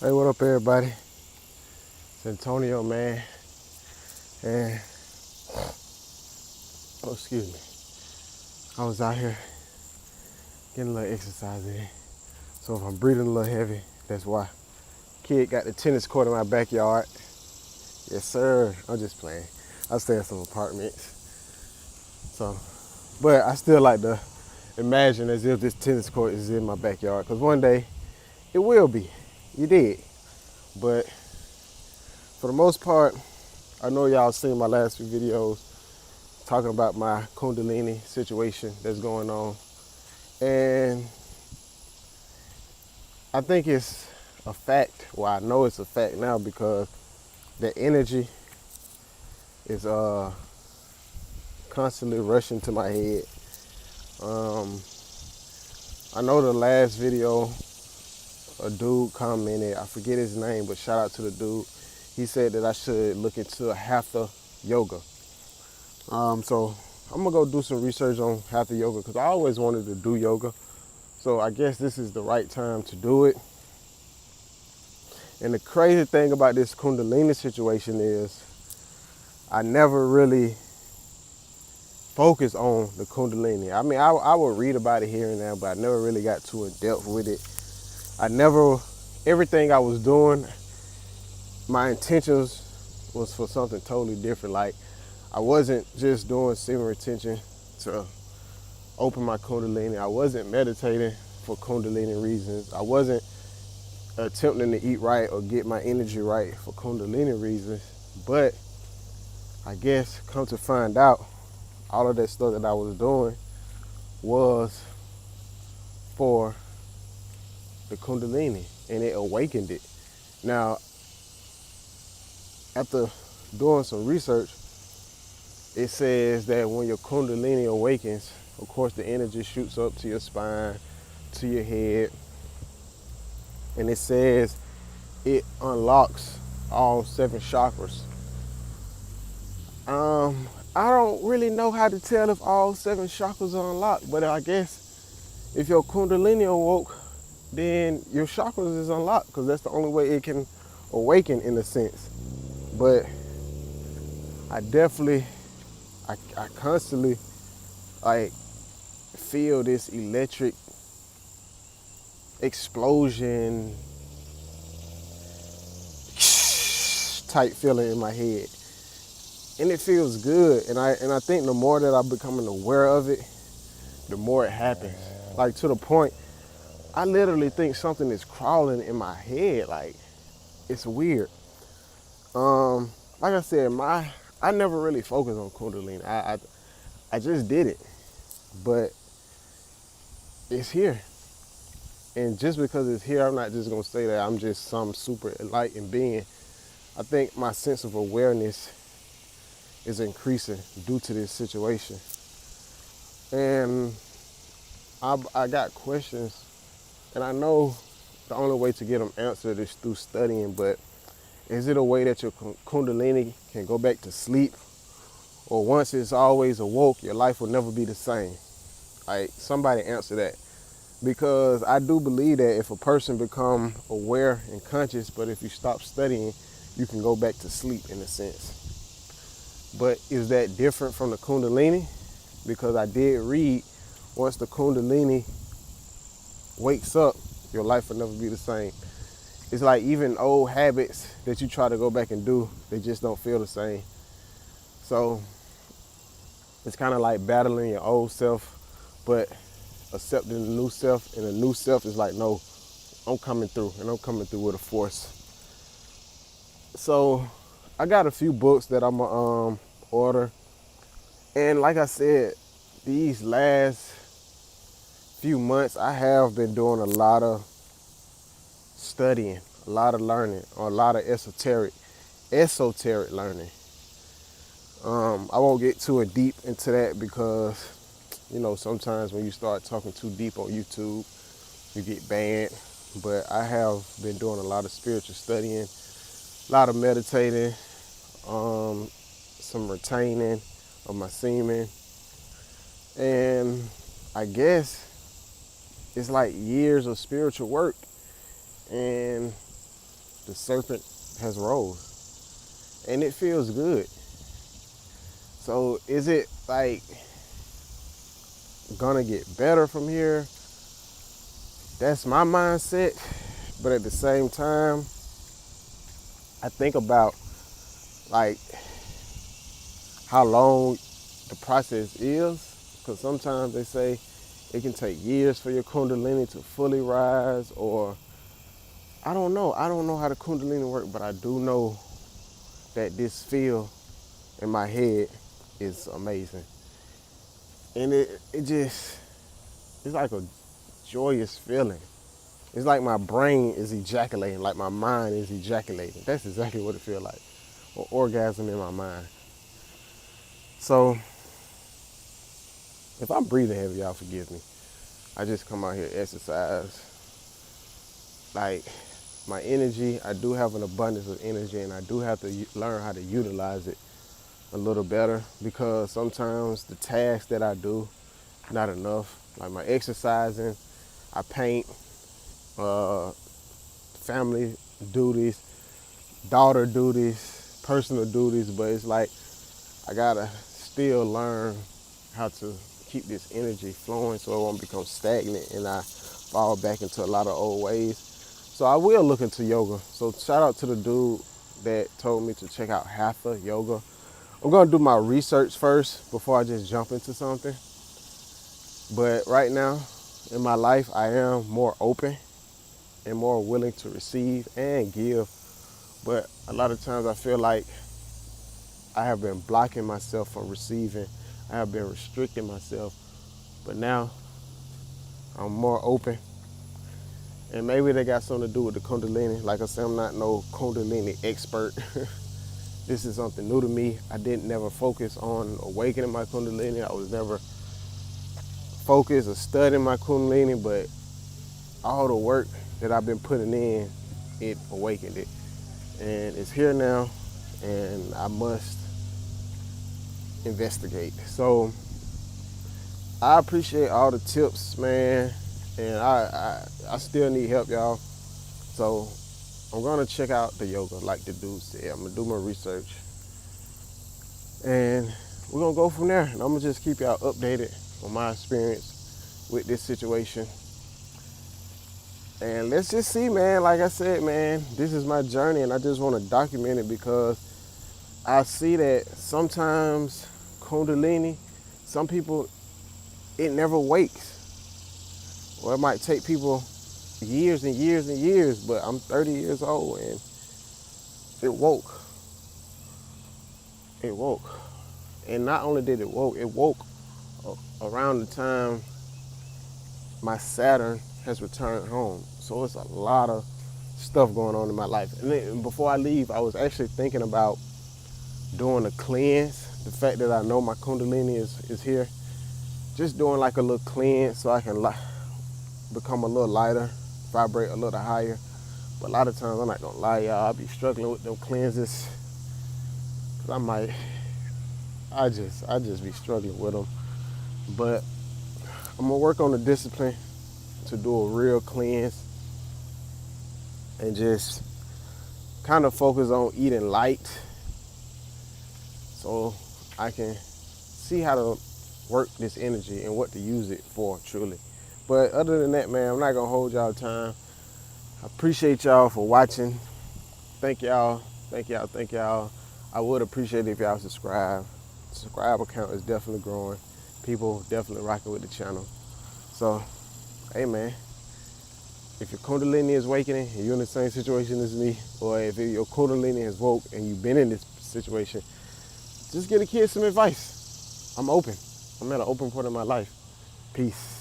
Hey, what up, everybody? It's Antonio, man. And, oh, excuse me. I was out here getting a little exercise in. So if I'm breathing a little heavy, that's why. Kid got the tennis court in my backyard. Yes, sir. I'm just playing. I stay in some apartments. So, but I still like to imagine as if this tennis court is in my backyard. Because one day, it will be. You did. But for the most part, I know y'all seen my last few videos talking about my Kundalini situation that's going on. And I think it's a fact. Well, I know it's a fact now because the energy is constantly rushing to my head. I know the last video, a dude commented, I forget his name, but shout out to the dude. He said that I should look into a hatha yoga. So I'm gonna go do some research on hatha yoga because I always wanted to do yoga. So I guess this is the right time to do it. And the crazy thing about this Kundalini situation is I never really focused on the Kundalini. I mean, I would read about it here and there, but I never really got too in depth with it. Everything I was doing, my intentions was for something totally different. Like, I wasn't just doing semen retention to open my Kundalini. I wasn't meditating for Kundalini reasons. I wasn't attempting to eat right or get my energy right for Kundalini reasons. But I guess come to find out, all of that stuff that I was doing was for the Kundalini, and it awakened it. Now, after doing some research, it says that when your Kundalini awakens, of course the energy shoots up to your spine, to your head, and it says it unlocks all 7 chakras. I don't really know how to tell if all 7 chakras are unlocked, but I guess if your Kundalini awoke, then your chakras is unlocked because that's the only way it can awaken in a sense. But I definitely, I constantly like feel this electric explosion type feeling in my head. And it feels good. And I think the more that I'm becoming aware of it, the more it happens. Like to the point, I literally think something is crawling in my head. Like, it's weird. Like I said, I never really focused on Kundalini. I just did it. But it's here. And just because it's here, I'm not just gonna say that I'm just some super enlightened being. I think my sense of awareness is increasing due to this situation. And I got questions, and I know the only way to get them answered is through studying, but is it a way that your Kundalini can go back to sleep? Or once it's always awoke, your life will never be the same? Like, somebody answer that. Because I do believe that if a person become aware and conscious, but if you stop studying, you can go back to sleep in a sense. But is that different from the Kundalini? Because I did read, once the Kundalini wakes up, your life will never be the same. It's like even old habits that you try to go back and do, they just don't feel the same. So it's kind of like battling your old self, but accepting the new self. And the new self is like, no, I'm coming through, and I'm coming through with a force. So I got a few books that I'm gonna order. And like I said, these last few months, I have been doing a lot of studying, a lot of learning, or a lot of esoteric learning. I won't get too deep into that because, you know, sometimes when you start talking too deep on YouTube, you get banned. But I have been doing a lot of spiritual studying, a lot of meditating, some retaining of my semen. And I guess it's like years of spiritual work. And the serpent has rose. And it feels good. So is it like gonna get better from here? That's my mindset. But at the same time, I think about like how long the process is, because sometimes they say it can take years for your Kundalini to fully rise, or I don't know. I don't know how the Kundalini works, but I do know that this feel in my head is amazing. And it just, it's like a joyous feeling. It's like my brain is ejaculating, like my mind is ejaculating. That's exactly what it feels like, or orgasm in my mind. So if I'm breathing heavy, y'all forgive me. I just come out here to exercise. Like my energy, I do have an abundance of energy, and I do have to learn how to utilize it a little better, because sometimes the tasks that I do, not enough. Like my exercising, I paint, family duties, daughter duties, personal duties, but it's like I gotta still learn how to keep this energy flowing so it won't become stagnant and I fall back into a lot of old ways. So I will look into yoga. So shout out to the dude that told me to check out Hatha Yoga. I'm gonna do my research first before I just jump into something. But right now in my life, I am more open and more willing to receive and give. But a lot of times I feel like I have been blocking myself from receiving. I have been restricting myself. But now I'm more open. And maybe they got something to do with the Kundalini. Like I said, I'm not no Kundalini expert. This is something new to me. I didn't never focus on awakening my Kundalini. I was never focused or studying my Kundalini, but all the work that I've been putting in, it awakened it. And it's here now, and I must investigate. So I appreciate all the tips, man, and I still need help, y'all. So I'm gonna check out the yoga, like the dude said. I'm gonna do my research, and we're gonna go from there. And I'm gonna just keep y'all updated on my experience with this situation. And let's just see, man. Like I said, man, this is my journey, and I just want to document it because I see that sometimes Kundalini, some people, it never wakes. Or it might take people years and years and years, but I'm 30 years old and it woke. It woke. And not only did it woke around the time my Saturn has returned home. So it's a lot of stuff going on in my life. And then before I leave, I was actually thinking about doing a cleanse. The fact that I know my Kundalini is here. Just doing like a little cleanse so I can become a little lighter, vibrate a little higher. But a lot of times, I'm not gonna lie, y'all, I be struggling with them cleanses. Cause I just be struggling with them. But I'm gonna work on the discipline to do a real cleanse and just kind of focus on eating light so I can see how to work this energy and what to use it for truly. But other than that, man, I'm not gonna hold y'all time. I appreciate y'all for watching. Thank y'all. I would appreciate it if y'all subscribe. The subscriber count is definitely growing. People definitely rocking with the channel. So, hey man, if your Kundalini is awakening and you're in the same situation as me, or if your Kundalini has woke and you've been in this situation, just give the kids some advice. I'm open. I'm at an open point in my life. Peace.